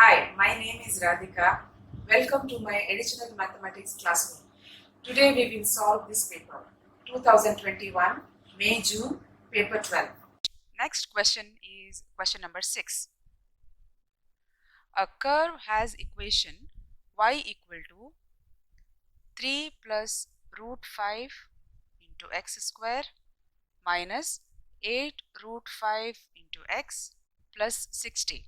Hi, my name is Radhika. Welcome to my additional mathematics classroom. Today we will solve this paper, 2021, May-June, paper 12. Next question is question number 6. A curve has equation y equal to 3 plus root 5 into x square minus 8 root 5 into x plus 60.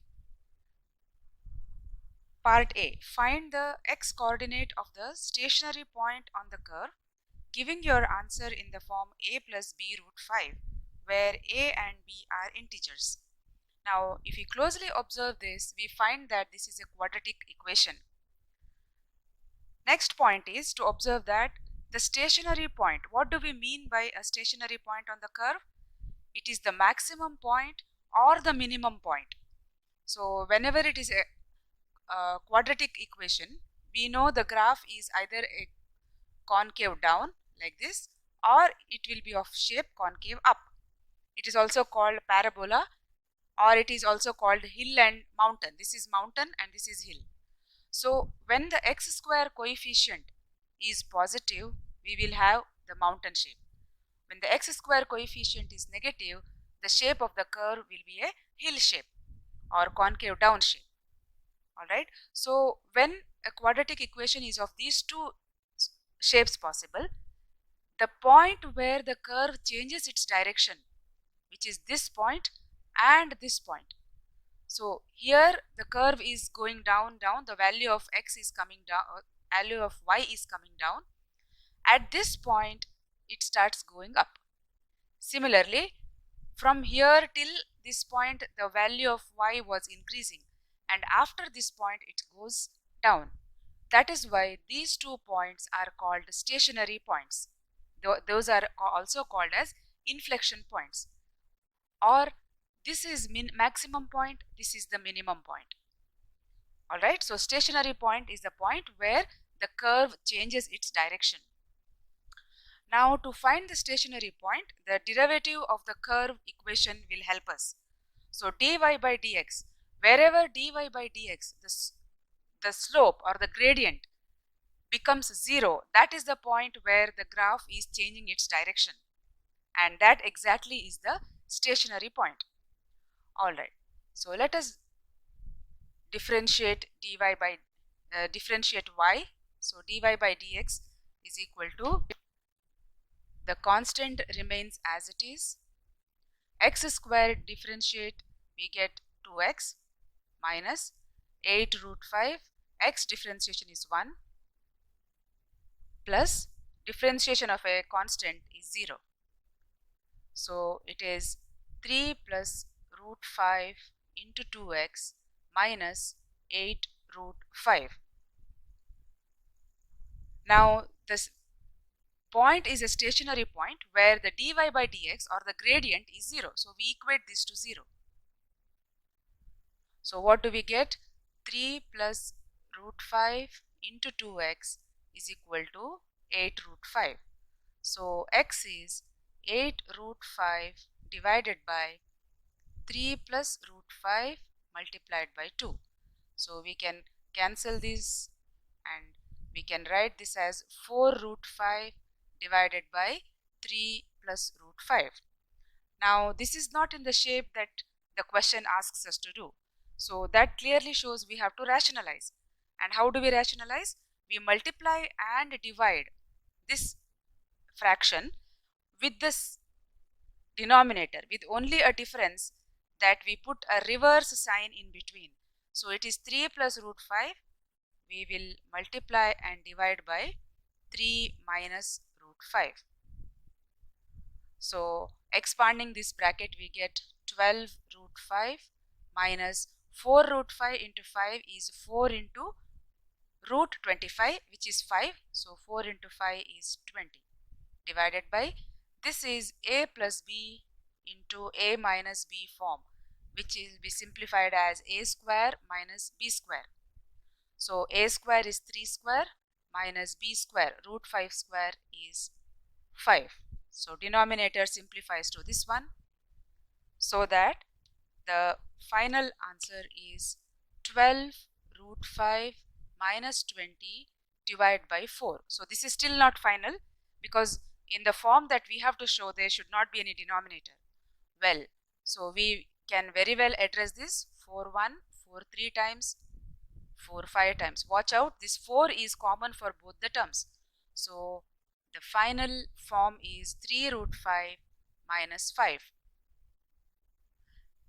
Part A. Find the x coordinate of the stationary point on the curve, giving your answer in the form a plus b root 5, where a and b are integers. Now, if we closely observe this, we find that this is a quadratic equation. Next point is to observe that the stationary point. What do we mean by a stationary point on the curve? It is the maximum point or the minimum point. So, whenever it is a quadratic equation, we know the graph is either a concave down like this, or it will be of shape concave up. It is also called parabola, or it is also called hill and mountain. This is mountain and this is hill. So when the x square coefficient is positive, we will have the mountain shape. When the x square coefficient is negative, the shape of the curve will be a hill shape or concave down shape. Alright, so when a quadratic equation is of these two shapes possible, the point where the curve changes its direction, which is this point and this point. So here the curve is going down, the value of x is coming down, value of y is coming down. At this point, it starts going up. Similarly, from here till this point, the value of y was increasing, and after this point, it goes down. That is why these 2 points are called stationary points. Those are also called as inflection points, or this is maximum point, this is the minimum point. Alright, so stationary point is the point where the curve changes its direction. Now to find the stationary point, the derivative of the curve equation will help us. So dy by dx, wherever dy by dx, the slope or the gradient becomes 0, that is the point where the graph is changing its direction, and that exactly is the stationary point. Alright, so let us differentiate differentiate y. So dy by dx is equal to, the constant remains as it is, x squared differentiate, we get 2x minus 8 root 5, x differentiation is 1, plus differentiation of a constant is 0. So it is 3 plus root 5 into 2x minus 8 root 5. Now this point is a stationary point where the dy by dx or the gradient is 0. So we equate this to 0. So what do we get? 3 plus root 5 into 2x is equal to 8 root 5. So x is 8 root 5 divided by 3 plus root 5 multiplied by 2. So we can cancel this and we can write this as 4 root 5 divided by 3 plus root 5. Now this is not in the shape that the question asks us to do. So that clearly shows we have to rationalize. And how do we rationalize? We multiply and divide this fraction with this denominator with only a difference that we put a reverse sign in between. So it is 3 plus root 5. We will multiply and divide by 3 minus root 5. So expanding this bracket, we get 12 root 5 minus 4 root 5 into 5 is 4 into root 25, which is 5. So 4 into 5 is 20, divided by, this is a plus b into a minus b form, which is be simplified as a square minus b square. So a square is 3 square minus b square, root 5 square is 5. So denominator simplifies to this one, so that the final answer is 12 root 5 minus 20 divided by 4. So this is still not final, because in the form that we have to show there should not be any denominator. Well, so we can very well address this 4 1, 4 3 times, 4 5 times. Watch out, this 4 is common for both the terms. So the final form is 3 root 5 minus 5.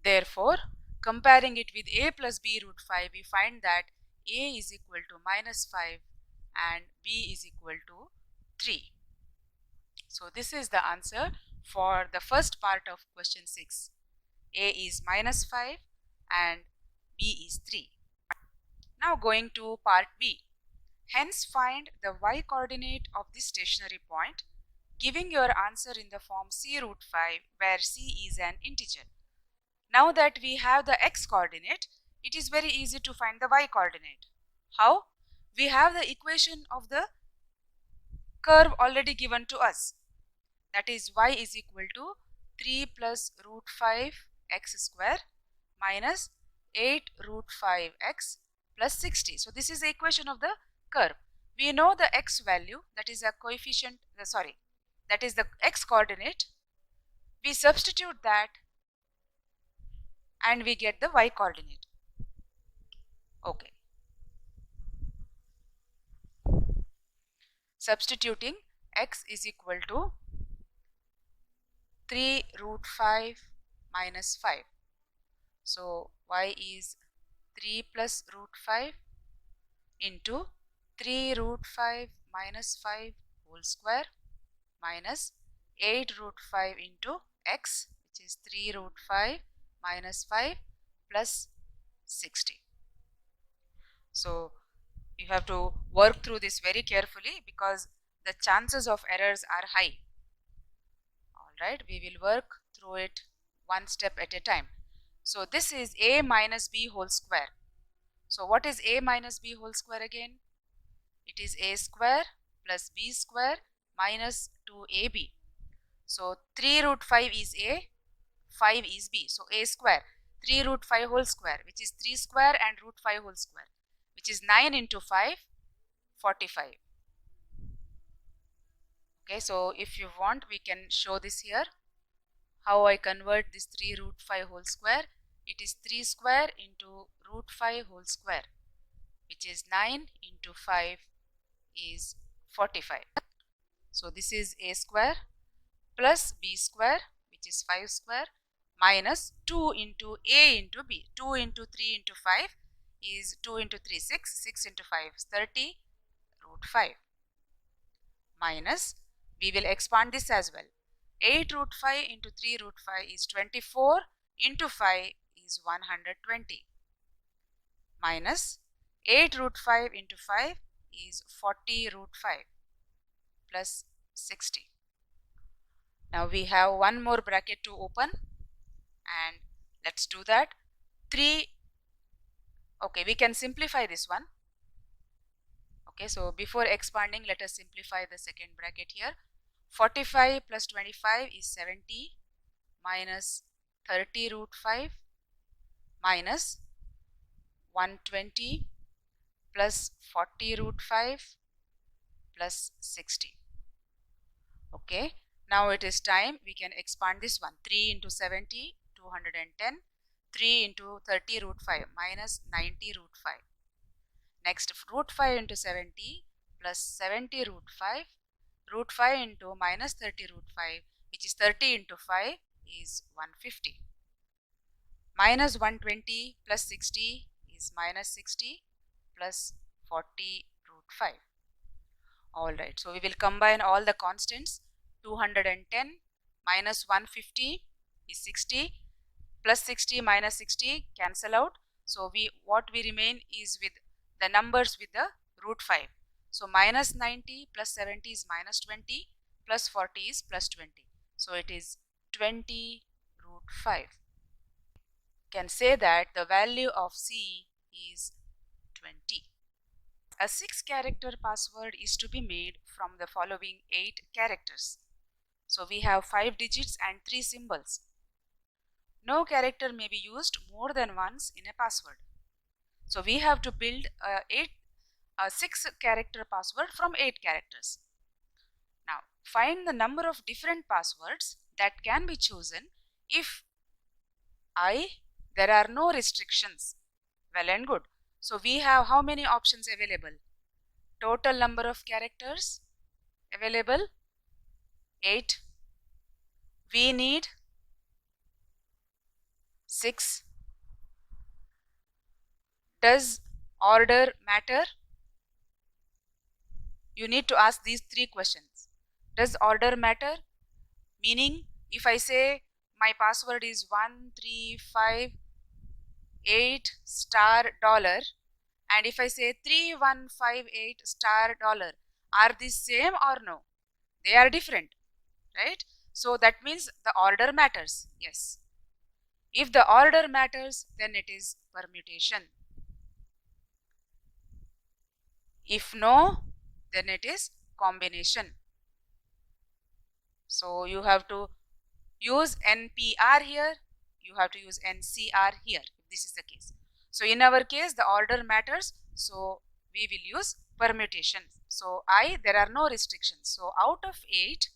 Therefore, comparing it with a plus b root 5, we find that a is equal to minus 5 and b is equal to 3. So this is the answer for the first part of question 6. A is minus 5 and b is 3. Now going to part B. Hence find the y coordinate of this stationary point, giving your answer in the form c root 5, where c is an integer. Now that we have the x coordinate, it is very easy to find the y coordinate. How? We have the equation of the curve already given to us. That is y is equal to 3 plus root 5 x square minus 8 root 5 x plus 60. So this is the equation of the curve. We know the x value, that is a coefficient, that is the x coordinate. We substitute that and we get the y coordinate. Okay. Substituting, x is equal to 3 root 5 minus 5. So y is 3 plus root 5 into 3 root 5 minus 5 whole square minus 8 root 5 into x, which is 3 root 5 minus 5 plus 60. So you have to work through this very carefully, because the chances of errors are high. Alright, we will work through it one step at a time. So this is a minus b whole square. So what is a minus b whole square again? It is a square plus b square minus 2ab. So 3 root 5 is a, 5 is b. So a square, 3 root 5 whole square, which is 3 square, and root 5 whole square, which is 9 into 5, 45. Okay, so if you want, we can show this here. How I convert this 3 root 5 whole square? It is 3 square into root 5 whole square, which is 9 into 5 is 45. So this is a square plus b square, which is 5 square, minus 2 into a into b. 2 into 3 into 5 is 2 into 3, 6, 6 into 5 is 30 root 5, minus, we will expand this as well. 8 root 5 into 3 root 5 is 24 into 5 is 120, minus 8 root 5 into 5 is 40 root 5 plus 60. Now we have one more bracket to open, and let's do that. 3, okay, we can simplify this one. Okay, so before expanding, let us simplify the second bracket here. 45 plus 25 is 70 minus 30 root 5 minus 120 plus 40 root 5 plus 60. Okay, now it is time we can expand this one. 3 into 70, 210. 3 into 30 root 5 minus 90 root 5. Next, root 5 into 70 plus 70 root 5. Root 5 into minus 30 root 5, which is 30 into 5 is 150. Minus 120 plus 60 is minus 60 plus 40 root 5. Alright, so we will combine all the constants. 210 minus 150 is 60, plus 60 minus 60 cancel out. So what we remain is with the numbers with the root 5. So minus 90 plus 70 is minus 20, plus 40 is plus 20. So it is 20 root 5. Can say that the value of C is 20. A 6-character password is to be made from the following 8 characters. So we have 5 digits and 3 symbols. No character may be used more than once in a password. So we have to build a 6-character password from 8 characters. Now find the number of different passwords that can be chosen if there are no restrictions. Well and good. So we have how many options available? Total number of characters available 8. We need 6. Does order matter? You need to ask these 3 questions. Does order matter? Meaning, if I say my password is 1358 star dollar, and if I say 3158 star dollar, are these same or no? They are different, right? So that means the order matters. Yes. If the order matters, then it is permutation. If no, then it is combination. So you have to use NPR here, you have to use NCR here if this is the case. So in our case the order matters, so we will use permutation. So there are no restrictions. So out of 8,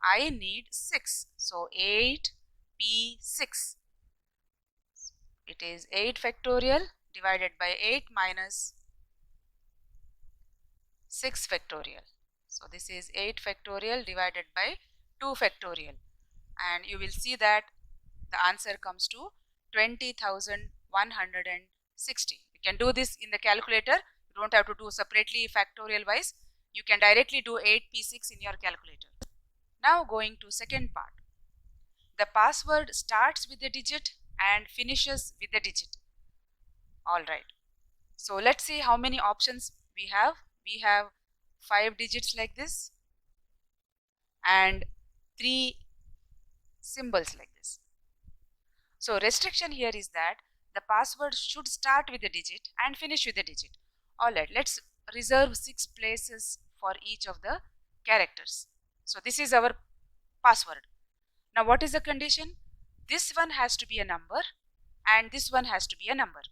I need 6. So 8P6. It is 8 factorial divided by 8 minus 6 factorial. So this is 8 factorial divided by 2 factorial, and you will see that the answer comes to 20,160. You can do this in the calculator. You don't have to do separately factorial wise. You can directly do 8P6 in your calculator. Now going to second part. The password starts with the digit and finishes with the digit. Alright. So let's see how many options we have. We have 5 digits like this and 3 symbols like this. So restriction here is that the password should start with a digit and finish with a digit. Alright, let's reserve 6 places for each of the characters. So this is our password. Now what is the condition? This one has to be a number and this one has to be a number,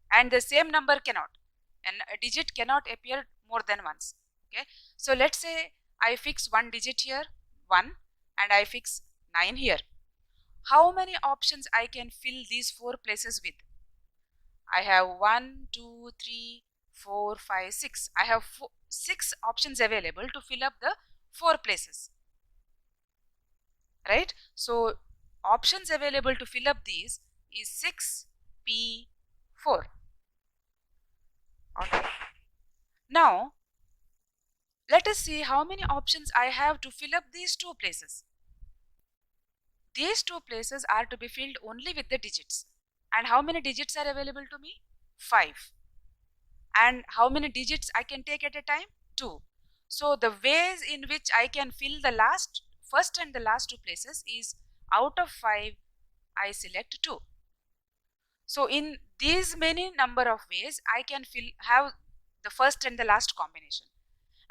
and the same number cannot, and a digit cannot appear more than once. Okay, so let's say I fix one digit here, 1, and I fix 9 here. How many options I can fill these 4 places with? I have 1, 2, 3, 4, 5, 6. I have 6 options available to fill up the 4 places, right? So options available to fill up these is 6P4. Okay. Now let us see how many options I have to fill up these 2 places. These 2 places are to be filled only with the digits. And how many digits are available to me? 5. And how many digits I can take at a time? 2. So the ways in which I can fill the first and the last 2 places is, out of 5 I select 2. So in these many number of ways I can have the first and the last combination.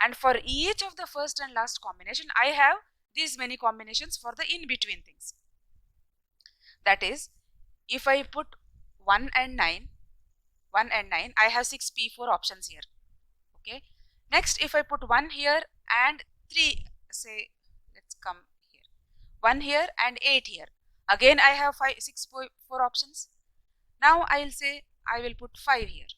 And for each of the first and last combination, I have these many combinations for the in-between things. That is, if I put 1 and 9, I have 6P4 options here. Okay. Next, if I put 1 here and 3, say, let's come here, 1 here and 8 here. Again, I have 4 options. Now I will say I will put 5 here.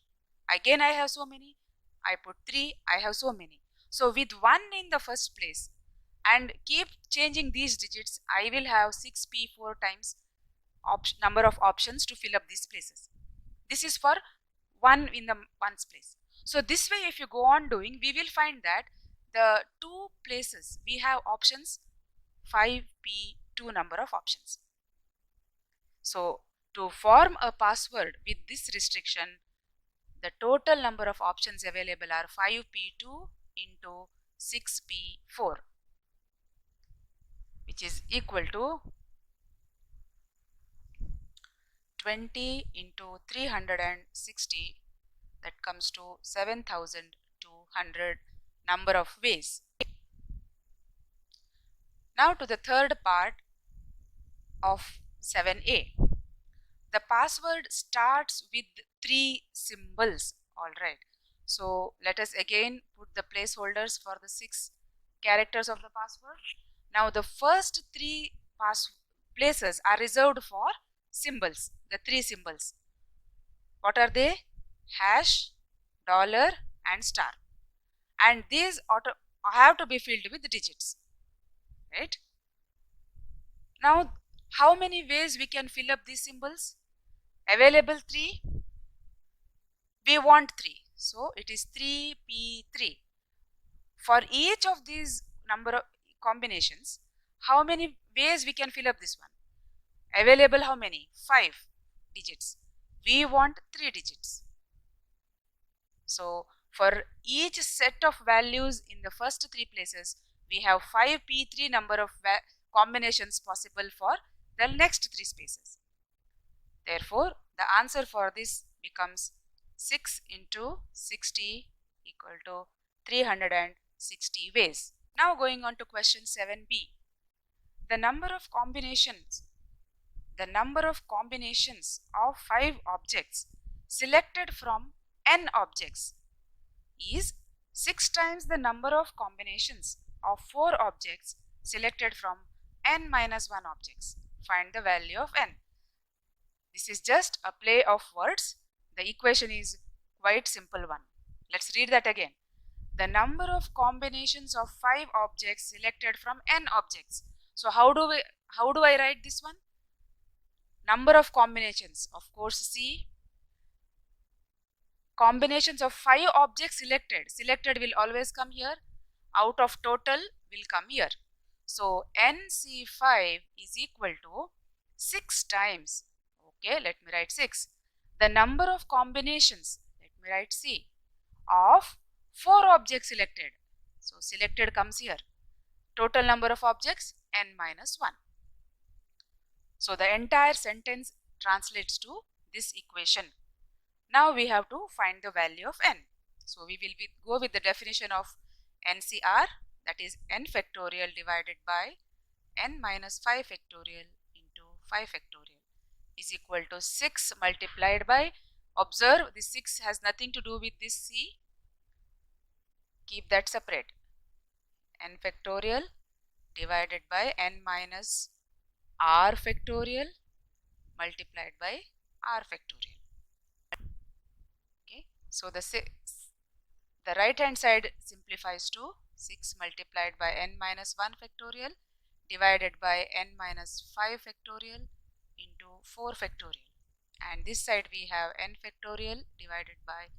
Again, I have so many. I put 3, I have so many. So with 1 in the first place and keep changing these digits, I will have 6P4 times number of options to fill up these places. This is for 1 in the ones place. So this way, if you go on doing, we will find that the 2 places we have options 5P2 number of options. So to form a password with this restriction, the total number of options available are 5P2 into 6P4, which is equal to 20 into 360, that comes to 7,200 number of ways. Now to the third part of 7a. the password starts with 3 symbols. Alright, so let us again put the placeholders for the 6 characters of the password. Now the first 3 places are reserved for symbols, the 3 symbols. What are they? Hash, dollar and star. And these have to be filled with digits, right? Now, how many ways we can fill up these symbols? Available 3. We want 3. So, it is 3p3. For each of these number of combinations, how many ways we can fill up this one? Available how many? 5 digits. We want 3 digits. So, for each set of values in the first 3 places, we have 5p3 number of combinations possible for the next 3 spaces. Therefore, the answer for this becomes 6 into 60 equal to 360 ways. Now going on to question 7b. The number of combinations of 5 objects selected from n objects is 6 times the number of combinations of 4 objects selected from n minus 1 objects. Find the value of n. This is just a play of words. The equation is quite simple one. Let's read that again. The number of combinations of 5 objects selected from n objects. So how do I write this one? Number of combinations, of course, C. Combinations of 5 objects selected will always come here. Out of total will come here. So NC5 is equal to 6 times, okay, let me write 6. The number of combinations, let me write C, of 4 objects selected. So selected comes here. Total number of objects n minus 1. So the entire sentence translates to this equation. Now we have to find the value of n. So we will go with the definition of NCR, that is n factorial divided by n minus 5 factorial into 5 factorial is equal to 6 multiplied by, observe this 6 has nothing to do with this C, keep that separate, n factorial divided by n minus r factorial multiplied by r factorial. Okay, so the right hand side simplifies to 6 multiplied by n minus 1 factorial divided by n minus 5 factorial into 4 factorial, and this side we have n factorial divided by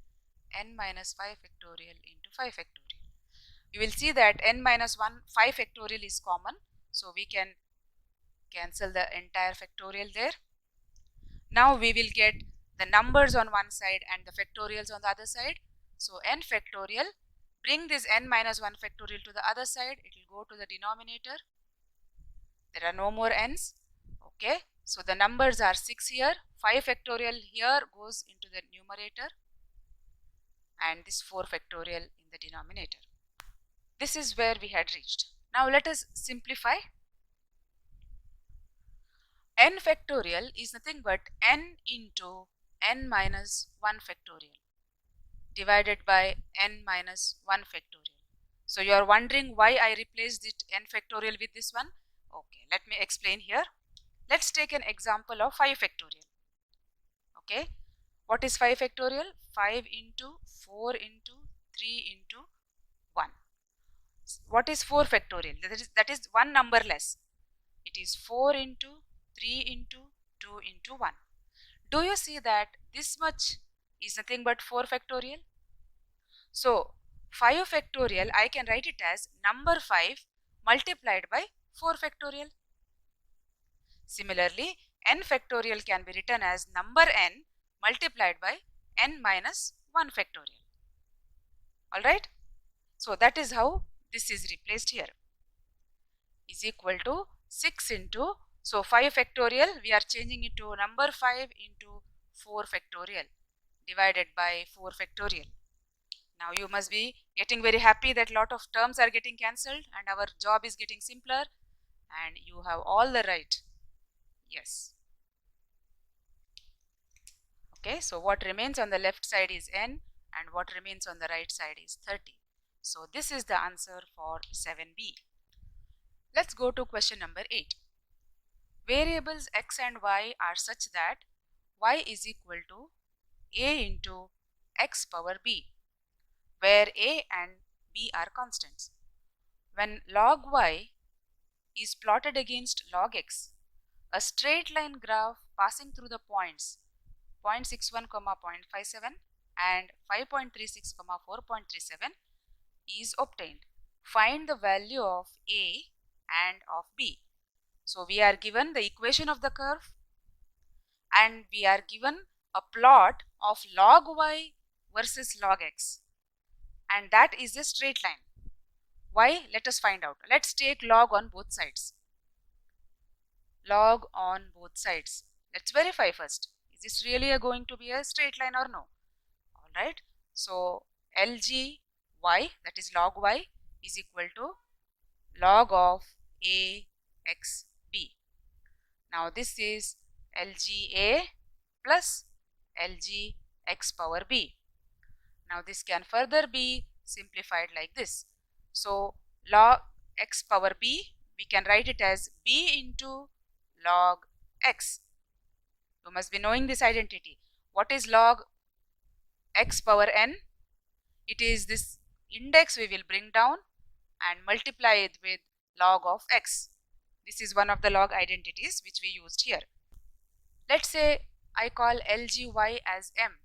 n minus 5 factorial into 5 factorial. You will see that n minus 5 factorial is common, so we can cancel the entire factorial there. Now we will get the numbers on one side and the factorials on the other side. So n factorial, bring this n minus 1 factorial to the other side, it will go to the denominator. There are no more n's. Okay, so the numbers are 6 here, 5 factorial here goes into the numerator, and this 4 factorial in the denominator. This is where we had reached. Now let us simplify. N factorial is nothing but n into n minus 1 factorial divided by n minus 1 factorial. So you are wondering why I replaced it n factorial with this one. Okay, let me explain here. Let's take an example of 5 factorial. Okay, what is 5 factorial? 5 into 4 into 3 into 1. What is 4 factorial? That is one number less. It is 4 into 3 into 2 into 1. Do you see that this much is nothing but 4 factorial? So 5 factorial I can write it as number 5 multiplied by 4 factorial. Similarly, n factorial can be written as number n multiplied by n minus 1 factorial. Alright? So that is how this is replaced here. Is equal to 6 into, so 5 factorial we are changing it to number 5 into 4 factorial divided by 4 factorial. Now you must be getting very happy that lot of terms are getting cancelled and our job is getting simpler, and you have all the right. Yes. Okay, so what remains on the left side is n and what remains on the right side is 30. So this is the answer for 7b. Let's go to question number 8. Variables x and y are such that y is equal to a into x power b, where a and b are constants. When log y is plotted against log x, a straight line graph passing through the points 0.61, 0.57 and 5.36, 4.37 is obtained. Find the value of a and of b. So we are given the equation of the curve and we are given a plot of log y versus log x, and that is a straight line. Why? Let us find out. Let's take log on both sides. Log on both sides. Let's verify first. Is this really going to be a straight line or no? Alright. So LG y, that is log y, is equal to log of a x b. Now this is LGA plus LG x power b. Now this can further be simplified like this. So log x power b, we can write it as b into log x. You must be knowing this identity. What is log x power n? It is this index we will bring down and multiply it with log of x. This is one of the log identities which we used here. Let's say I call LGY as m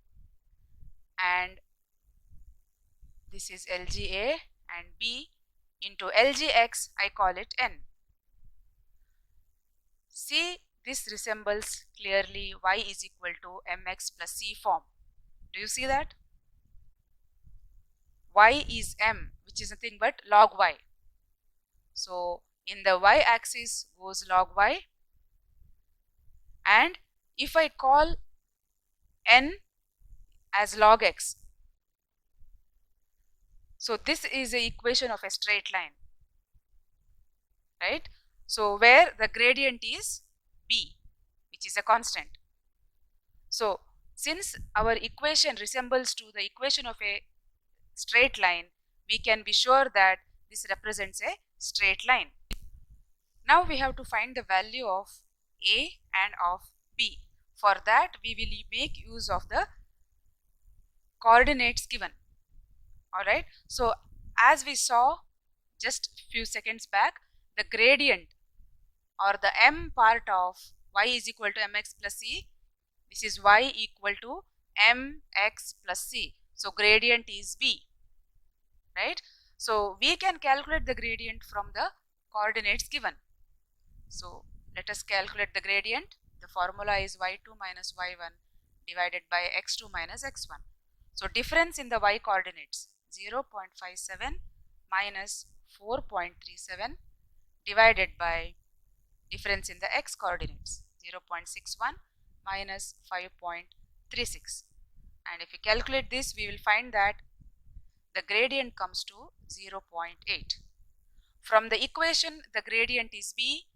and this is LGA and b into LGX, I call it n. See, this resembles clearly y is equal to mx plus c form. Do you see that? Y is m, which is nothing but log y. So in the y axis goes log y, and if I call n as log x, so this is the equation of a straight line, right? So where the gradient is b, which is a constant. So since our equation resembles to the equation of a straight line, we can be sure that this represents a straight line. Now we have to find the value of a and of b. For that we will make use of the coordinates given. Alright, so as we saw just few seconds back, the gradient or the m part of y is equal to mx plus c, this is y equal to mx plus c. So gradient is b, right? So we can calculate the gradient from the coordinates given. So let us calculate the gradient. The formula is y2 minus y1 divided by x2 minus x1. So difference in the y coordinates 0.57 minus 4.37 divided by difference in the x coordinates 0.61 minus 5.36, and if you calculate this we will find that the gradient comes to 0.8. From the equation the gradient is b,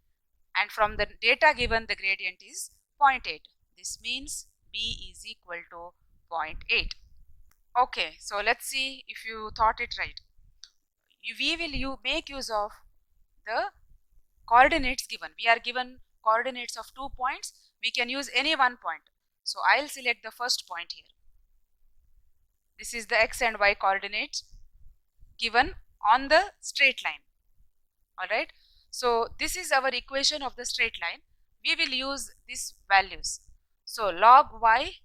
and from the data given the gradient is 0.8. This means b is equal to 0.8. Okay, so let's see if you thought it right. We will make use of the coordinates given. We are given coordinates of 2 points. We can use any one point. So I'll select the first point here. This is the x and y coordinates given on the straight line. Alright. So this is our equation of the straight line. We will use these values. So log y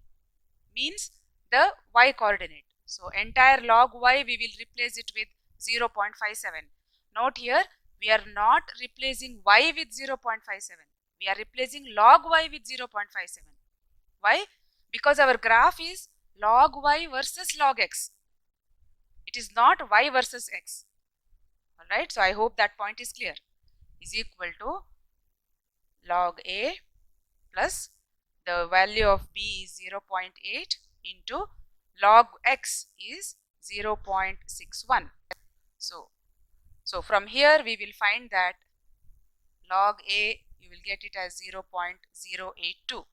means the y coordinate. So entire log y we will replace it with 0.57. Note here, we are not replacing y with 0.57. We are replacing log y with 0.57. Why? Because our graph is log y versus log x. It is not y versus x. Alright, so I hope that point is clear. Is equal to log a plus the value of b is 0.8 into log x is 0.61. So from here we will find that log a you will get it as 0.082.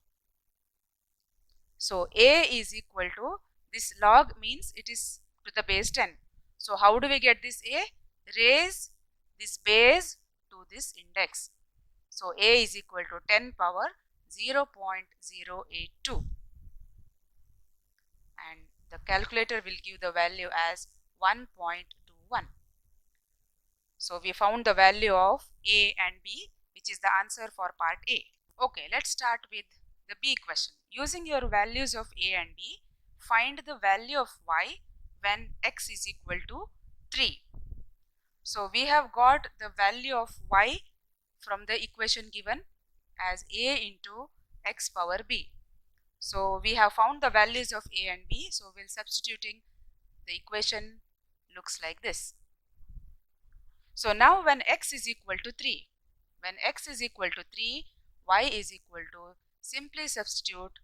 So a is equal to, this log means it is to the base 10. So how do we get this a? Raise this base to this index. So a is equal to 10 power 0.082, and the calculator will give the value as 1.21. So we found the value of a and b, which is the answer for part A. Okay, let's start with the B question. Using your values of a and b, find the value of y when x is equal to 3. So we have got the value of y from the equation given as a into x power b. So we have found the values of a and b, so we'll substituting, the equation looks like this. So now when x is equal to 3, y is equal to, simply substitute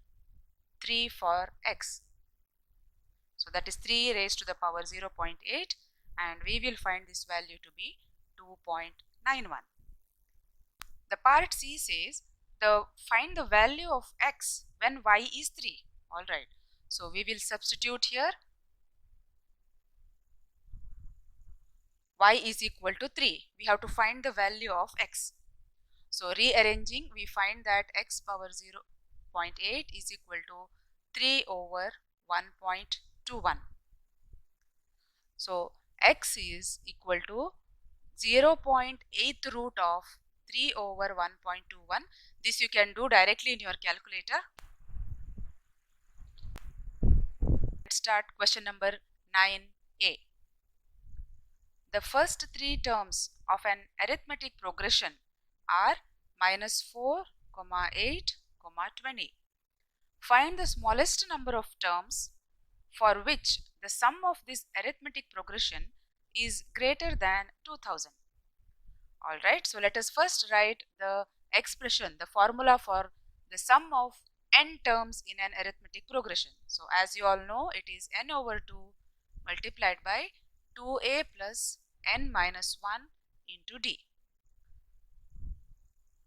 3 for x. So that is 3 raised to the power 0.8, and we will find this value to be 2.91. The part C says, find the value of x when y is 3. Alright, so we will substitute here y is equal to 3. We have to find the value of x. So rearranging, we find that x power 0.8 is equal to 3 over 1.21. So x is equal to 0.8 root of 3 over 1.21. This you can do directly in your calculator. Let's start question number 9a. The first three terms of an arithmetic progression are -4, 8, 20. Find the smallest number of terms for which the sum of this arithmetic progression is greater than 2000. Alright, so let us first write the expression, the formula for the sum of n terms in an arithmetic progression. So as you all know, it is n over 2 multiplied by 2a plus n minus 1 into d.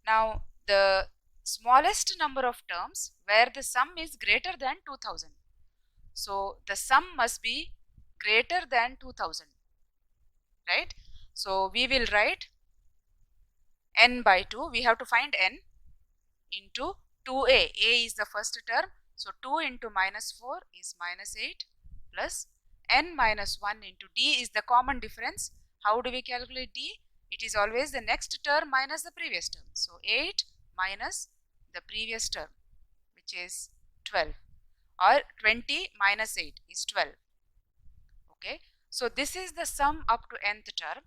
Now the smallest number of terms where the sum is greater than 2000. So the sum must be greater than 2000, right? So we will write n by 2. We have to find n into 2a. A is the first term. So 2 into -4 is -8 plus n minus 1 into d is the common difference. How do we calculate d? It is always the next term minus the previous term. So 8 minus the previous term, which is 12, or 20 minus 8 is 12. Okay, so this is the sum up to nth term.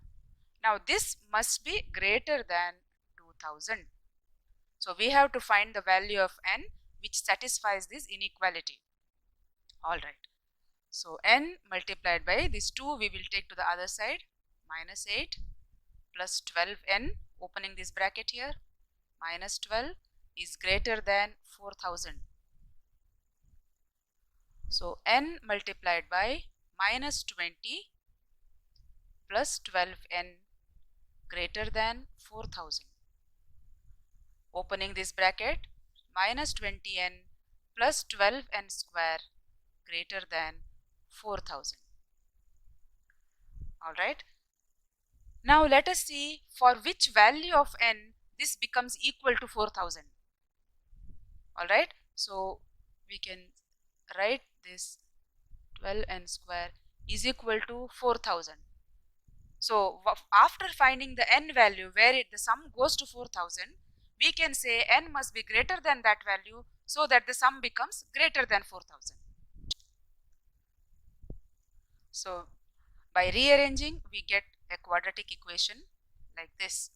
Now this must be greater than 2000. So we have to find the value of n which satisfies this inequality. Alright, so n multiplied by this 2 we will take to the other side, -8 plus 12n, opening this bracket here, -12 is greater than 4000. So n multiplied by -20 plus 12n greater than 4000. Opening this bracket, -20n plus 12n square greater than 4000. Alright. Now let us see for which value of n this becomes equal to 4000. Alright. So we can write this 12n square is equal to 4000. So after finding the n value where the sum goes to 4000, we can say n must be greater than that value so that the sum becomes greater than 4000. So by rearranging, we get a quadratic equation like this.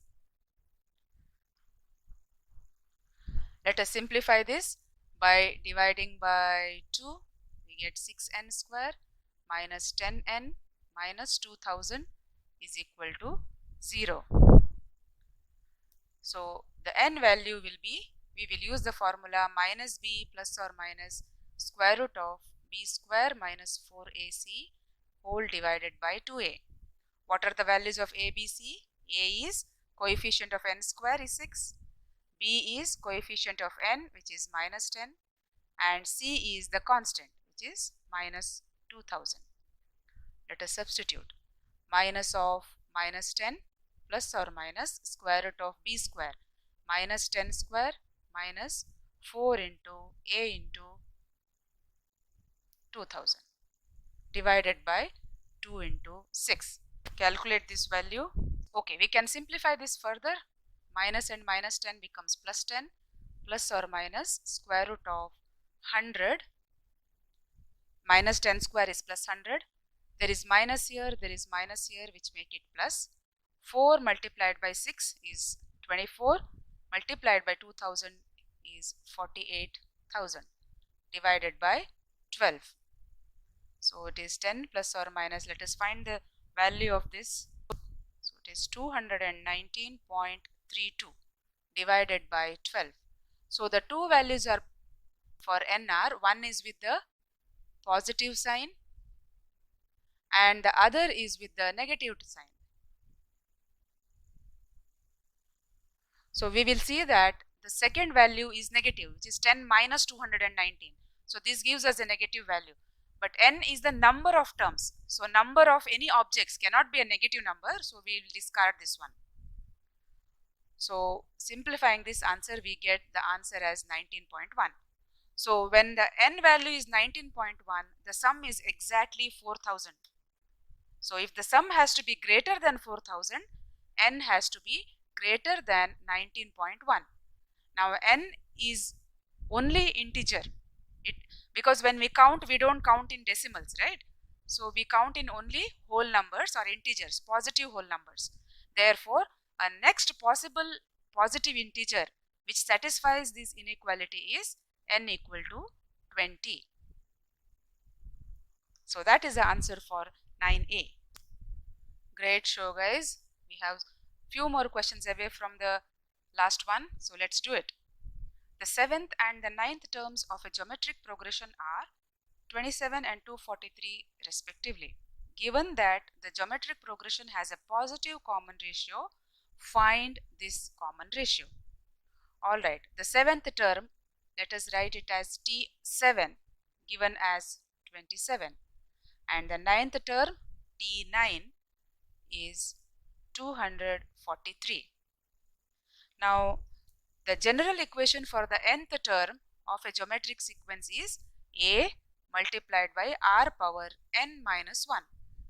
Let us simplify this by dividing by 2. We get 6n square minus 10n minus 2000 is equal to 0. So the n value will be, we will use the formula minus b plus or minus square root of b square minus 4ac whole divided by 2a. What are the values of a, b, c? A is coefficient of n square is 6. B is coefficient of n, which is -10. and C is the constant, which is minus 2000. Let us substitute. Minus of minus 10 plus or minus square root of b square, minus 10 square minus 4 into a into 2000 divided by 2 into 6. Calculate this value. Okay, we can simplify this further. Minus and minus 10 becomes plus 10, plus or minus square root of 100. Minus 10 square is plus 100. There is minus here, which make it plus. 4 multiplied by 6 is 24, multiplied by 2000 is 48,000, divided by 12. So it is 10 plus or minus, let us find the value of this. So it is 219.32 divided by 12. So the two values are for n are, one is with the positive sign and the other is with the negative sign. So we will see that the second value is negative, which is 10 minus 219. So this gives us a negative value. But n is the number of terms. So number of any objects cannot be a negative number. So we will discard this one. So simplifying this answer, we get the answer as 19.1. So when the n value is 19.1, the sum is exactly 4000. So if the sum has to be greater than 4000, n has to be greater than 19.1. Now n is only integer. Because when we count, we don't count in decimals, right? So we count in only whole numbers or integers, positive whole numbers. Therefore, a next possible positive integer which satisfies this inequality is n equal to 20. So that is the answer for 9A. Great show, guys. We have few more questions away from the last one. So let's do it. The 7th and the 9th terms of a geometric progression are 27 and 243 respectively. Given that the geometric progression has a positive common ratio, find this common ratio. Alright, the 7th term, let us write it as T7 given as 27, and the 9th term T9 is 243. Now the general equation for the nth term of a geometric sequence is A multiplied by r power n minus 1.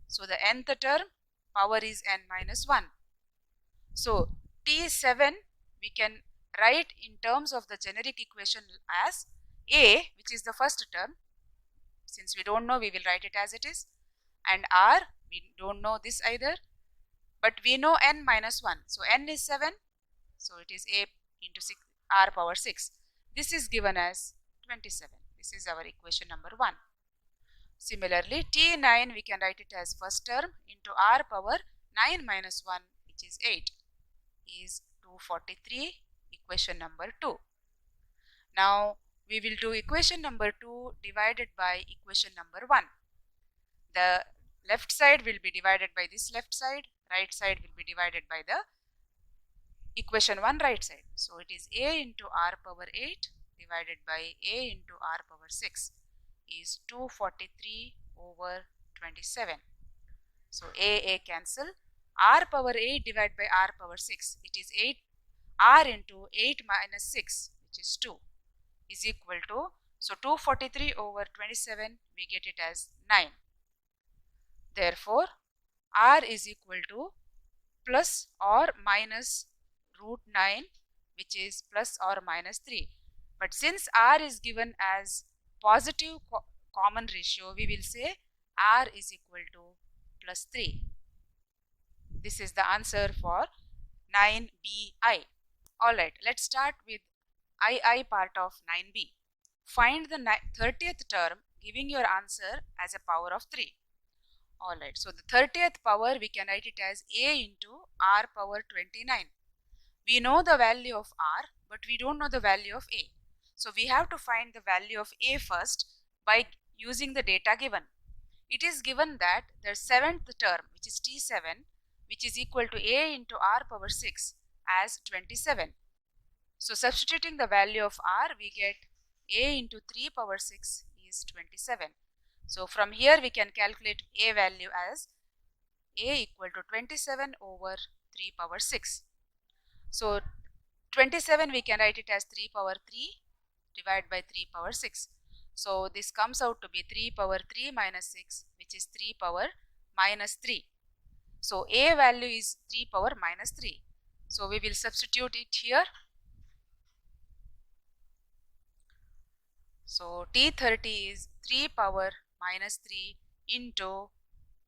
So the nth term power is n minus 1. So T7 we can write in terms of the generic equation as A, which is the first term. Since we don't know, we will write it as it is. And r, we don't know this either. But we know n minus 1. So n is 7. So it is A into 6, r power 6. This is given as 27. This is our equation number 1. Similarly, T9 we can write it as first term into r power 9 minus 1, which is 8, is 243, equation number 2. Now we will do equation number 2 divided by equation number 1. The left side will be divided by this left side, right side will be divided by the equation 1 right side. So it is A into r power 8 divided by A into r power 6 is 243 over 27. So A cancel. R power 8 divided by r power 6. It is 8 r into 8 minus 6, which is 2, is equal to, so 243 over 27 we get it as 9. Therefore r is equal to plus or minus root 9, which is plus or minus 3. But since r is given as positive common ratio, we will say r is equal to plus 3. This is the answer for 9BI. Alright, let's start with II part of 9B. Find the 30th term giving your answer as a power of 3. Alright, so the 30th power we can write it as A into r power 29. We know the value of r, but we don't know the value of A. So we have to find the value of A first by using the data given. It is given that the 7th term, which is T7, which is equal to A into r power 6 as 27. So substituting the value of r, we get a into 3 power 6 is 27. So from here we can calculate a value as a equal to 27 over 3 power 6. So 27 we can write it as 3 power 3 divided by 3 power 6. So this comes out to be 3 power 3 minus 6, which is 3 power minus 3. So a value is 3 power minus 3. So we will substitute it here. So T30 is 3 power minus 3 into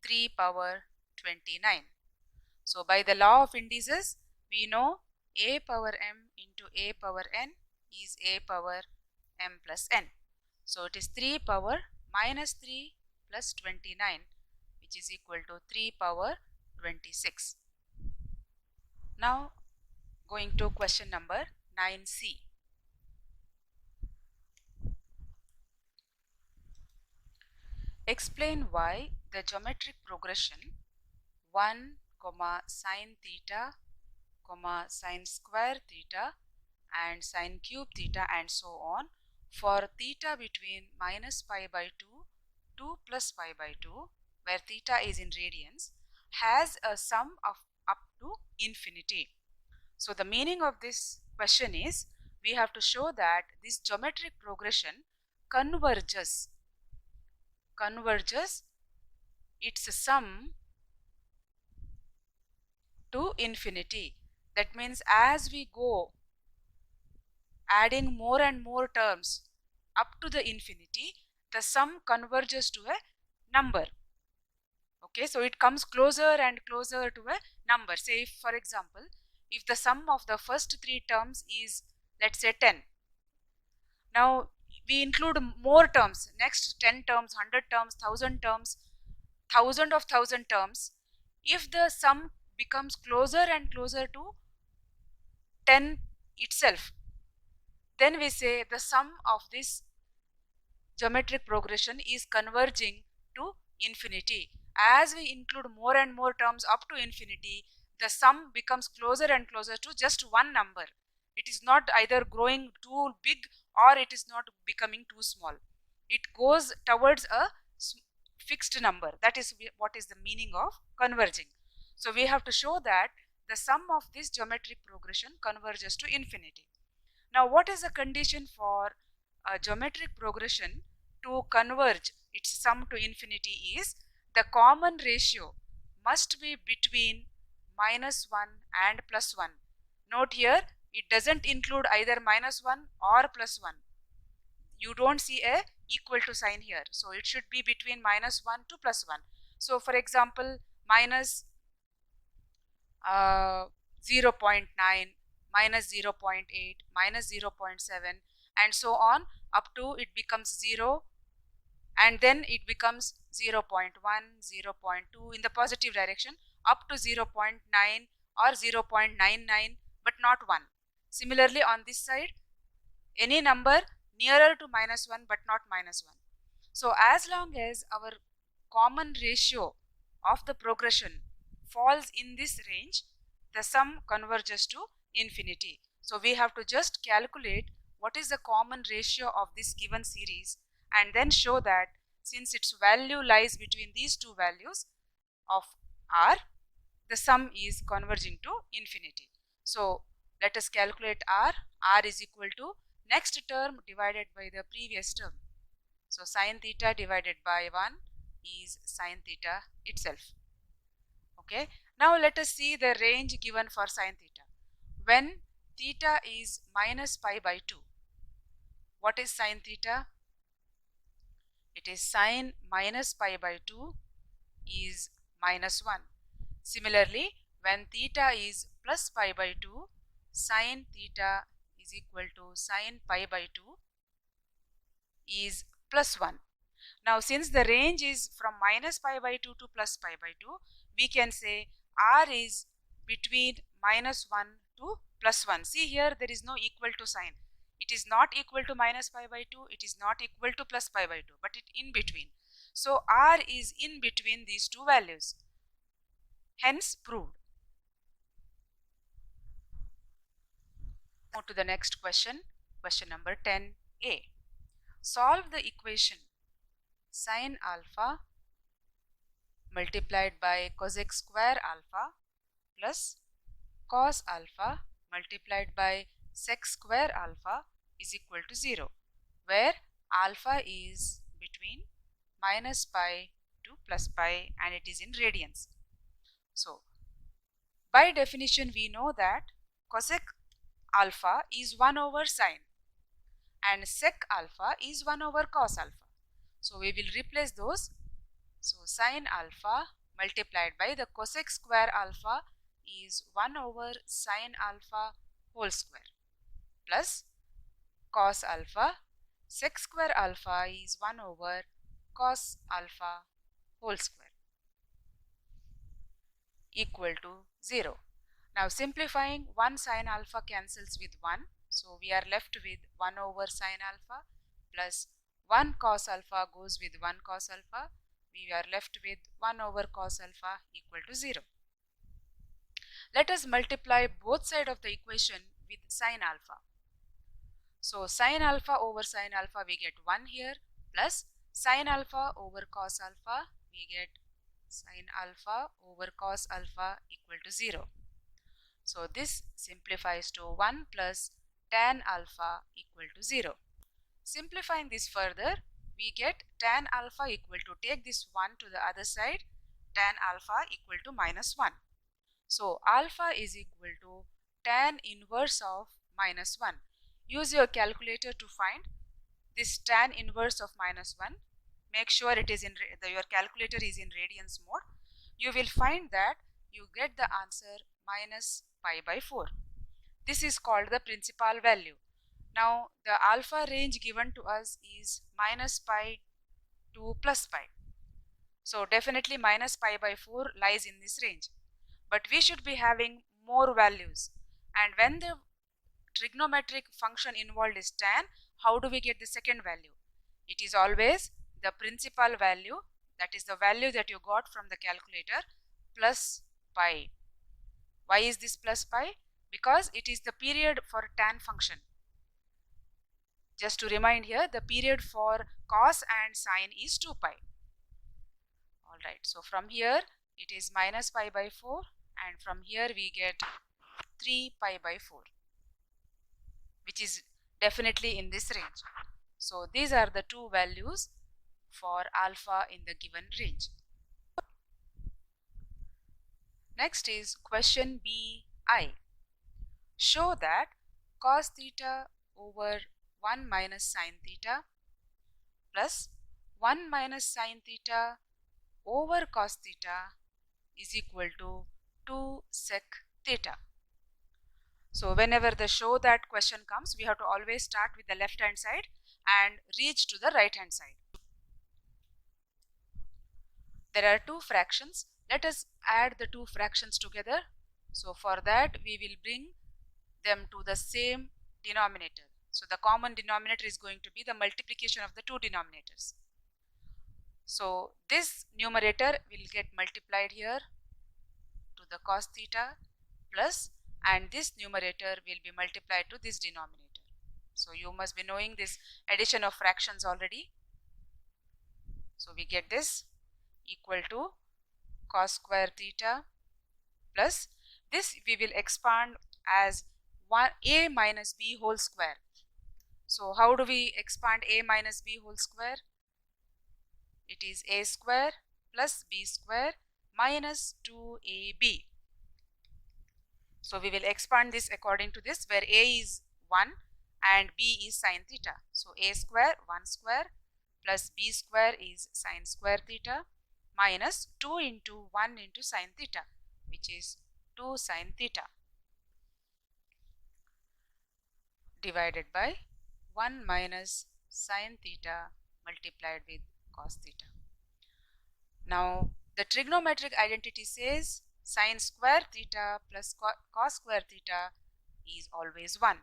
3 power 29. So by the law of indices, we know a power m into a power n is a power m plus n. So it is 3 power minus 3 plus 29, which is equal to 3 power 26. Now going to question number 9c. Explain why the geometric progression 1, sine theta, sine square theta and sine cube theta and so on for theta between minus pi by 2 to plus pi by 2, where theta is in radians, has a sum of up to infinity. So the meaning of this question is, we have to show that this geometric progression converges its sum to infinity. That means as we go adding more and more terms up to the infinity, the sum converges to a number. Okay, so it comes closer and closer to a number. Say if, for example, if the sum of the first 3 terms is, let's say, 10. Now we include more terms, next 10 terms, 100 terms, 1000 terms, 1000 terms. If the sum becomes closer and closer to 10 itself, then we say the sum of this geometric progression is converging to infinity. As we include more and more terms up to infinity, the sum becomes closer and closer to just one number. It is not either growing too big or it is not becoming too small. It goes towards a fixed number. That is what is the meaning of converging. So we have to show that the sum of this geometric progression converges to infinity. Now what is the condition for a geometric progression to converge its sum to infinity is the common ratio must be between minus 1 and plus 1. Note here, it doesn't include either minus 1 or plus 1. You don't see a equal to sign here. So it should be between minus 1 to plus 1. So for example, minus 0.9, minus 0.8, minus 0.7 and so on up to it becomes 0, and then it becomes 0.1, 0.2 in the positive direction up to 0.9 or 0.99 but not 1. Similarly on this side, any number nearer to minus 1 but not minus 1. So as long as our common ratio of the progression falls in this range, the sum converges to infinity. So we have to just calculate what is the common ratio of this given series and then show that since its value lies between these two values of r, the sum is converging to infinity. So let us calculate r. R is equal to next term divided by the previous term. So sine theta divided by 1 is sine theta itself. Okay. Now let us see the range given for sine theta. When theta is minus pi by 2, what is sine theta? It is sine minus pi by 2 is minus 1. Similarly, when theta is plus pi by 2, sine theta is equal to sine pi by 2 is plus 1. Now since the range is from minus pi by 2 to plus pi by 2, we can say r is between minus 1 to plus 1. See here, there is no equal to sign. It is not equal to minus pi by 2, it is not equal to plus pi by 2, but it in between. So r is in between these two values, hence proved. Now to the next question, question number 10a. solve the equation sin alpha multiplied by cosec square alpha plus cos alpha multiplied by sec square alpha is equal to 0, where alpha is between minus pi to plus pi and it is in radians. So, by definition we know that cosec alpha is 1 over sine and sec alpha is 1 over cos alpha. So, we will replace those. So, sin alpha multiplied by the cosec square alpha is 1 over sin alpha whole square plus cos alpha sec square alpha is 1 over cos alpha whole square equal to 0. Now simplifying, 1 sin alpha cancels with 1. So we are left with 1 over sin alpha plus 1 cos alpha goes with 1 cos alpha. We are left with 1 over cos alpha equal to 0. Let us multiply both sides of the equation with sin alpha. So sin alpha over sin alpha we get 1 here plus sin alpha over cos alpha we get sin alpha over cos alpha equal to 0. So this simplifies to 1 plus tan alpha equal to 0. Simplifying this further, we get tan alpha equal to, take this 1 to the other side, tan alpha equal to minus 1. So alpha is equal to tan inverse of minus 1. Use your calculator to find this tan inverse of minus 1. Make sure it is in your calculator is in radians mode. You will find that you get the answer minus pi by 4. This is called the principal value. Now the alpha range given to us is minus pi to plus pi. So definitely minus pi by 4 lies in this range. But we should be having more values. And when the trigonometric function involved is tan, how do we get the second value? It is always the principal value, that is the value that you got from the calculator, plus pi. Why is this plus pi? Because it is the period for tan function. Just to remind here, the period for cos and sine is 2 pi. Alright, so from here it is minus pi by 4 and from here we get 3 pi by 4, which is definitely in this range. So these are the two values for alpha in the given range. Next is question BI. Show that cos theta over 1 minus sin theta plus 1 minus sin theta over cos theta is equal to 2 sec theta. So whenever the show that question comes, we have to always start with the left hand side and reach to the right hand side. There are two fractions. Let us add the two fractions together. So for that we will bring them to the same denominator. So the common denominator is going to be the multiplication of the two denominators. So this numerator will get multiplied here to the cos theta plus, and this numerator will be multiplied to this denominator. So you must be knowing this addition of fractions already. So we get this equal to cos square theta plus, this we will expand as a minus b whole square. So how do we expand a minus b whole square? It is a square plus b square minus 2ab. So we will expand this according to this, where a is 1 and b is sin theta. So a square 1 square plus b square is sin square theta minus 2 into 1 into sin theta, which is 2 sin theta, divided by 1 minus sin theta multiplied with cos theta. Now the trigonometric identity says sin square theta plus cos square theta is always 1.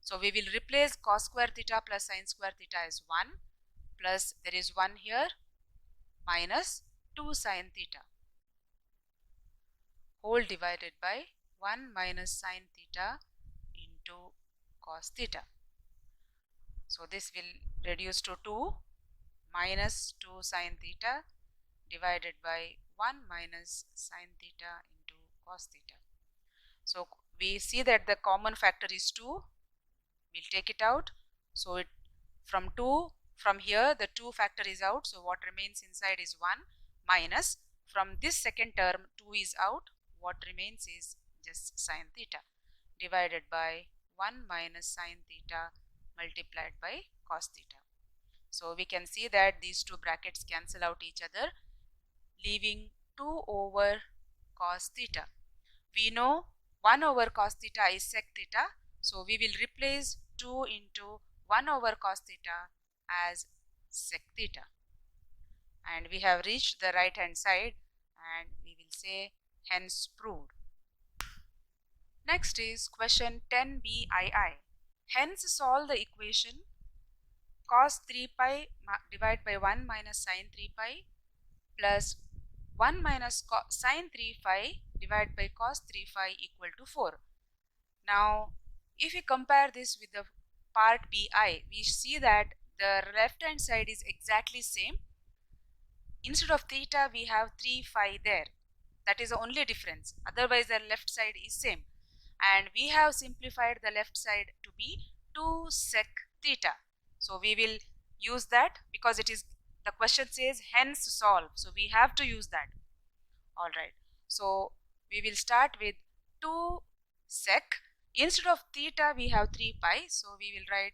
So we will replace cos square theta plus sin square theta as 1 plus, there is 1 here, minus 2 sin theta whole divided by 1 minus sin theta into cos theta. So this will reduce to 2 minus 2 sine theta divided by 1 minus sine theta into cos theta. So we see that the common factor is 2. We'll take it out. So it from 2, from here the 2 factor is out. So what remains inside is 1 minus, from this second term 2 is out. What remains is just sine theta divided by 1 minus sine theta multiplied by cos theta. So we can see that these two brackets cancel out each other, leaving 2 over cos theta. We know 1 over cos theta is sec theta, so we will replace 2 into 1 over cos theta as sec theta. And we have reached the right hand side, and we will say hence proved. Next is question 10BII. Hence solve the equation cos 3 pi divided by 1 minus sin 3 pi plus 1 minus sin 3 phi divided by cos 3 phi equal to 4. Now, if we compare this with the part BI, we see that the left hand side is exactly same. Instead of theta, we have 3 phi there. That is the only difference. Otherwise, the left side is same. And we have simplified the left side to be 2 sec theta. So we will use that because it is, the question says hence solve. So we have to use that. Alright. So we will start with 2 sec. Instead of theta, we have 3 pi. So we will write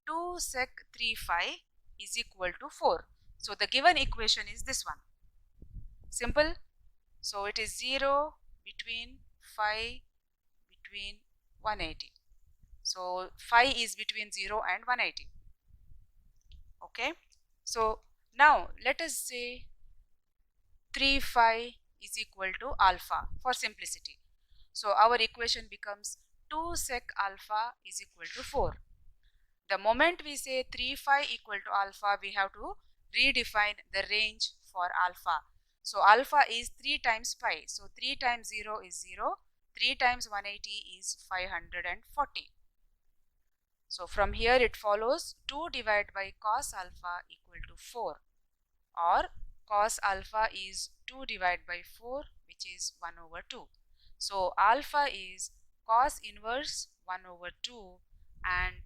2 sec 3 phi is equal to 4. So the given equation is this one. Simple. So it is 0 between phi between 180. So phi is between 0 and 180. Okay. So now let us say 3 phi is equal to alpha for simplicity. So our equation becomes 2 sec alpha is equal to 4. The moment we say 3 phi equal to alpha, we have to redefine the range for alpha. So alpha is 3 times pi. So 3 times 0 is 0. 3 times 180 is 540. So from here it follows 2 divided by cos alpha equal to 4, or cos alpha is 2 divided by 4, which is 1 over 2. So alpha is cos inverse 1 over 2, and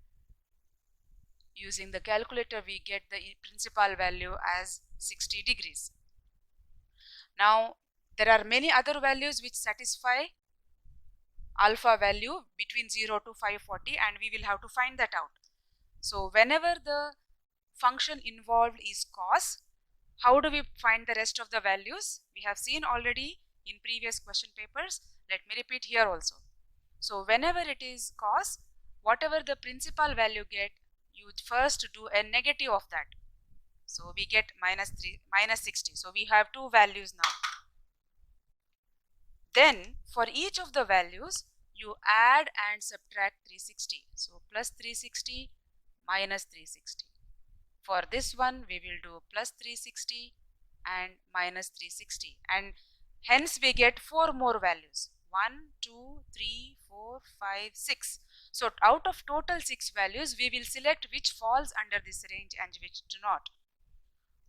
using the calculator we get the principal value as 60 degrees. Now there are many other values which satisfy alpha value between 0 to 540, and we will have to find that out. So whenever the function involved is cos, how do we find the rest of the values? We have seen already in previous question papers. Let me repeat here also. So whenever it is cos, whatever the principal value get, you first do a negative of that. So we get minus 60. So we have two values now. Then for each of the values, you add and subtract 360. So plus 360 minus 360. For this one, we will do plus 360 and minus 360. And hence we get 4 more values. 1, 2, 3, 4, 5, 6. So out of total 6 values, we will select which falls under this range and which do not.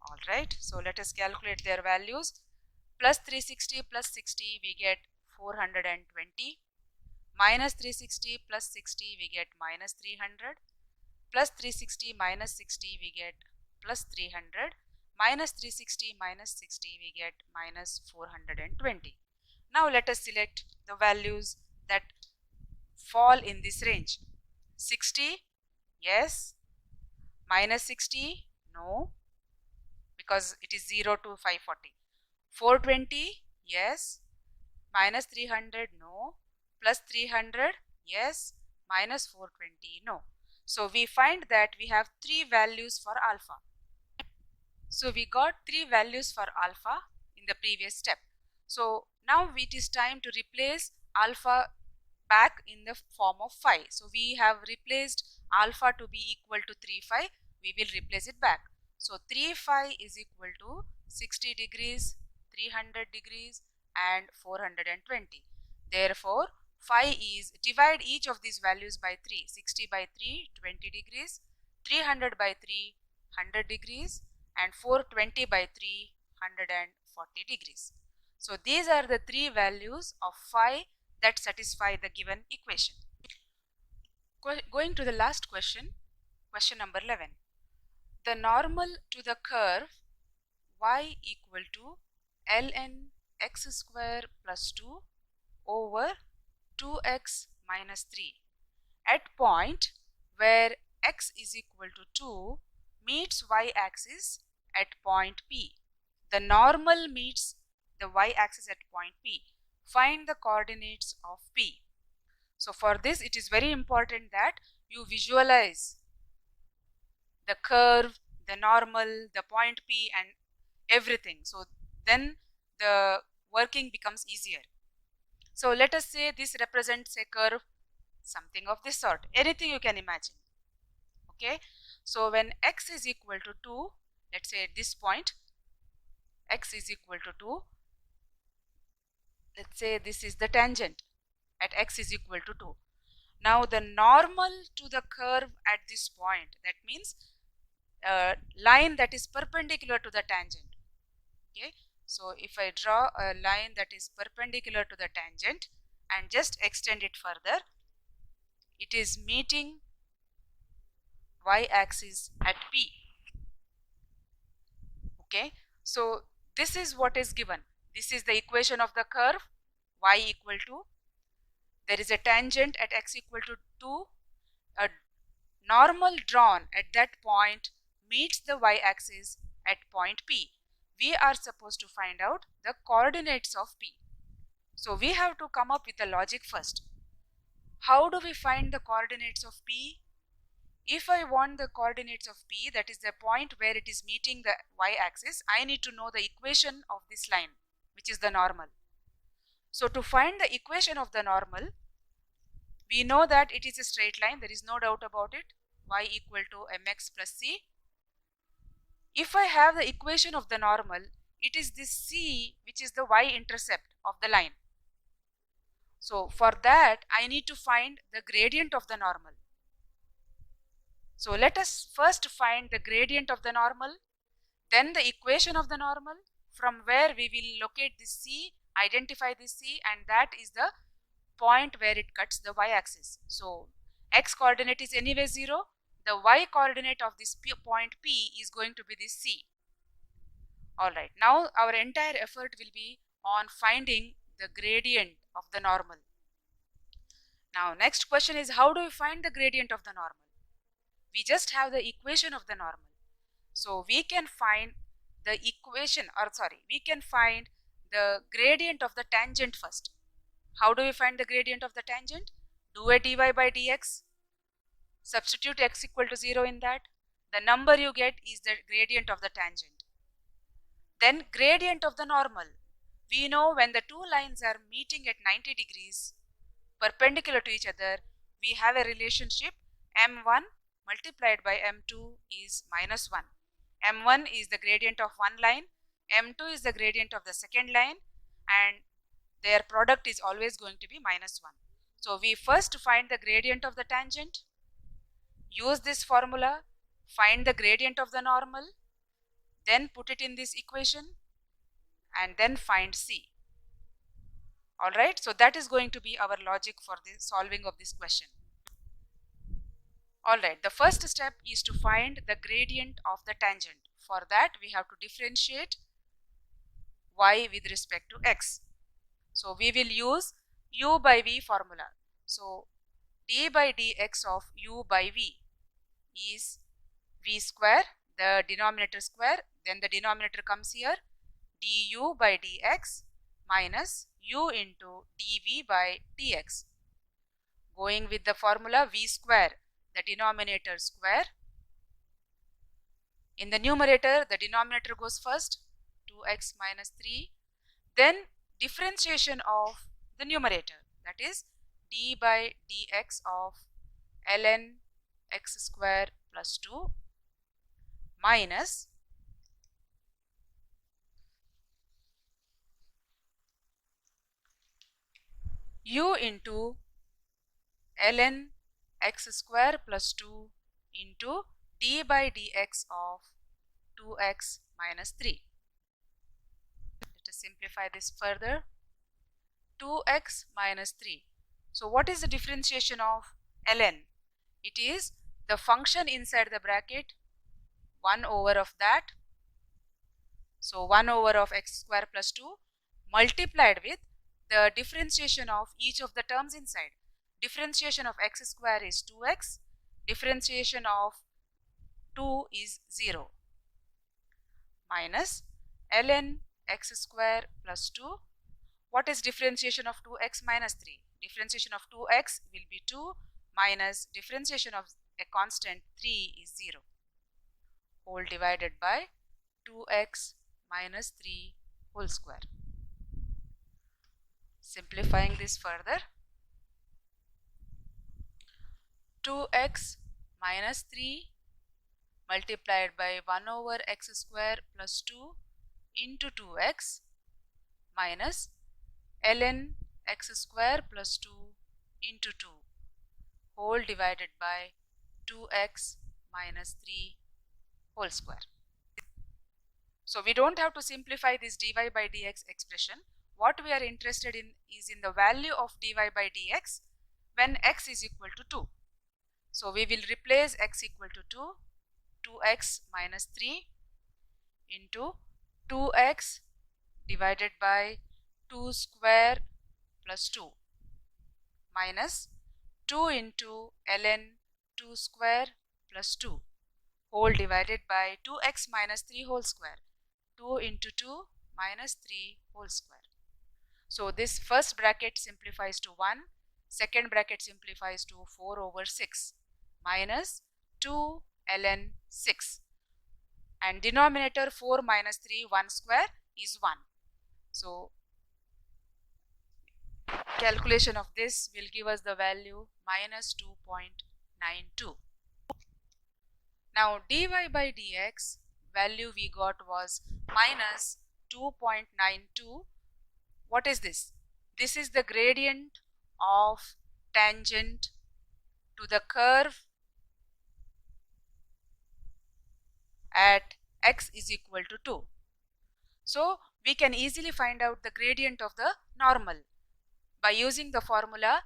Alright, so let us calculate their values. Plus 360 plus 60, we get 420. Minus 360 plus 60, we get minus 300. Plus 360 minus 60, we get plus 300. Minus 360 minus 60, we get minus 420. Now let us select the values that fall in this range. 60, yes. Minus 60, no, because it is 0 to 540. 420, yes. Minus 300, no. Plus 300, yes. Minus 420, no. So we find that we have 3 values for alpha. So we got 3 values for alpha in the previous step. So now it is time to replace alpha back in the form of phi. So we have replaced alpha to be equal to 3 phi. We will replace it back. So 3 phi is equal to 60 degrees, 300 degrees and 420. Therefore, phi is, divide each of these values by 3. 60 by 3, 20 degrees. 300 by 3, 100 degrees, and 420 by 3, 140 degrees. So these are the three values of phi that satisfy the given equation. Going to the last question, question number 11. The normal to the curve y equal to ln x square plus 2 over 2x minus 3 at point where x is equal to 2 meets y-axis at point P. The normal meets the y-axis at point P. Find the coordinates of P. So for this, it is very important that you visualize the curve, the normal, the point P, and everything. So then the working becomes easier. So let us say this represents a curve, something of this sort, anything you can imagine. Okay, so when x is equal to 2, let's say at this point x is equal to 2, let's say this is the tangent at x is equal to 2. Now the normal to the curve at this point, that means a line that is perpendicular to the tangent. Okay, so if I draw a line that is perpendicular to the tangent and just extend it further, it is meeting y-axis at P. Okay, so this is what is given. This is the equation of the curve y equal to, there is a tangent at x equal to 2, a normal drawn at that point meets the y-axis at point P. We are supposed to find out the coordinates of P. So we have to come up with the logic first. How do we find the coordinates of P? If I want the coordinates of P, that is the point where it is meeting the y-axis, I need to know the equation of this line, which is the normal. So to find the equation of the normal, we know that it is a straight line, there is no doubt about it, y equal to mx plus c. If I have the equation of the normal, it is this c which is the y-intercept of the line. So for that, I need to find the gradient of the normal. So let us first find the gradient of the normal, then the equation of the normal, from where we will locate this c, identify this c, and that is the point where it cuts the y-axis. So x coordinate is anyway 0, the y coordinate of this point P is going to be this c. Alright, now our entire effort will be on finding the gradient of the normal. Now next question is, how do we find the gradient of the normal? We just have the equation of the normal. So we can find the equation, we can find the gradient of the tangent first. How do we find the gradient of the tangent? Do a dy by dx, substitute x equal to 0 in that. The number you get is the gradient of the tangent. Then gradient of the normal. We know when the two lines are meeting at 90 degrees perpendicular to each other, we have a relationship m1 multiplied by m2 is minus 1. m1 is the gradient of one line, m2 is the gradient of the second line, and their product is always going to be minus 1. So we first find the gradient of the tangent, use this formula, find the gradient of the normal, then put it in this equation, and then find c. Alright, so that is going to be our logic for the solving of this question. Alright, the first step is to find the gradient of the tangent. For that, we have to differentiate y with respect to x. So we will use u by v formula. So d by dx of u by v is v square, the denominator square, then the denominator comes here, du by dx minus u into dv by dx. Going with the formula v square, the denominator square. In the numerator, the denominator goes first, 2x minus 3. Then differentiation of the numerator, that is d by dx of ln x square plus 2 minus u into ln x square plus 2 into d by dx of 2x minus 3. Let us simplify this further. 2x minus 3. So what is the differentiation of ln? It is the function inside the bracket 1 over of that. So 1 over of x square plus 2 multiplied with the differentiation of each of the terms inside. Differentiation of x square is 2x. Differentiation of 2 is 0. Minus ln x square plus 2. What is differentiation of 2x minus 3? Differentiation of 2x will be 2 minus differentiation of a constant 3 is 0. Whole divided by 2x minus 3 whole square. Simplifying this further, 2x minus 3 multiplied by 1 over x square plus 2 into 2x minus ln x square plus 2 into 2 whole divided by 2x minus 3 whole square. So we don't have to simplify this dy by dx expression. What we are interested in is in the value of dy by dx when x is equal to 2. So we will replace x equal to 2, 2x minus 3 into 2x divided by 2 square plus 2 minus 2 into ln 2 square plus 2 whole divided by 2x minus 3 whole square. 2 into 2 minus 3 whole square. So this first bracket simplifies to 1, second bracket simplifies to 4 over 6 minus 2 ln 6, and denominator 4 minus 3 1 square is 1. So calculation of this will give us the value minus 2.92. Now dy by dx value we got was minus 2.92. What is this? This is the gradient of tangent to the curve at x is equal to 2. So we can easily find out the gradient of the normal by using the formula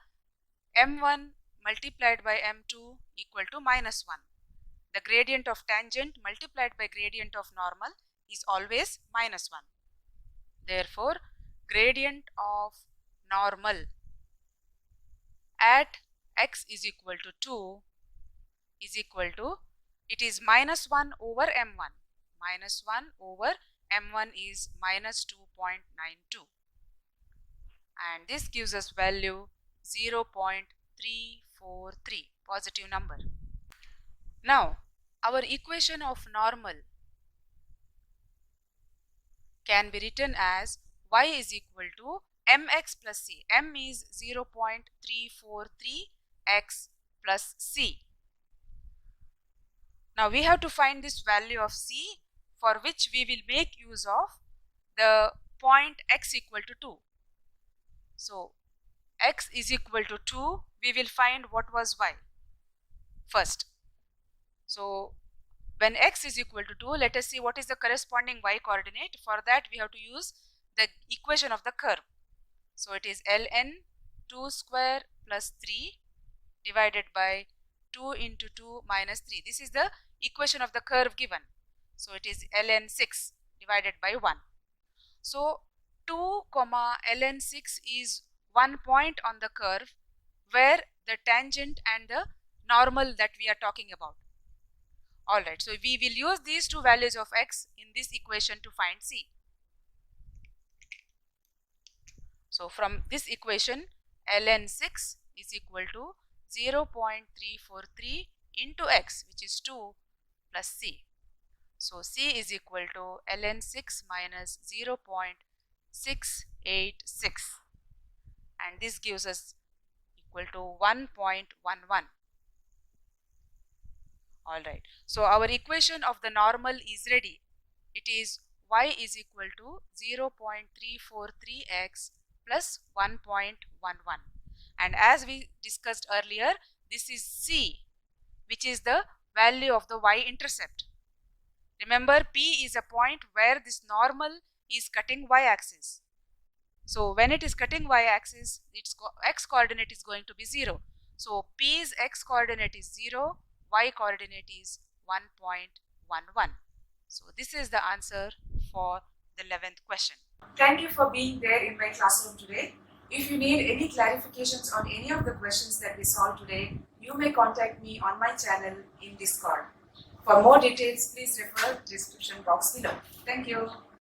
m1 multiplied by m2 equal to minus 1. The gradient of tangent multiplied by gradient of normal is always minus 1. Therefore, gradient of normal at x is equal to 2 is equal to, it is minus 1 over m1. Minus 1 over m1 is minus 2.92. And this gives us value 0.343, positive number. Now, our equation of normal can be written as y is equal to mx plus c. M is 0.343x plus c. Now we have to find this value of c, for which we will make use of the point x equal to 2. So x is equal to 2, we will find what was y first. So when x is equal to 2, let us see what is the corresponding y coordinate. For that we have to use the equation of the curve. So it is ln 2 square plus 3 divided by 2 into 2 minus 3. This is the equation of the curve given. So it is ln 6 divided by 1. So 2 comma ln 6 is one point on the curve where the tangent and the normal that we are talking about. Alright, so we will use these two values of x in this equation to find c. So from this equation, ln 6 is equal to 0.343 into x, which is 2 plus c. So c is equal to ln 6 minus 0.686, and this gives us equal to 1.11. Alright, so our equation of the normal is ready. It is y is equal to 0.343x plus 1.11, and as we discussed earlier, this is c, which is the value of the y-intercept. Remember, P is a point where this normal is cutting y-axis. So when it is cutting y-axis, its x-coordinate is going to be 0. So P's x-coordinate is 0, y-coordinate is 1.11. So this is the answer for the 11th question. Thank you for being there in my classroom today. If you need any clarifications on any of the questions that we solved today, you may contact me on my channel in Discord. For more details, please refer to the description box below. Thank you.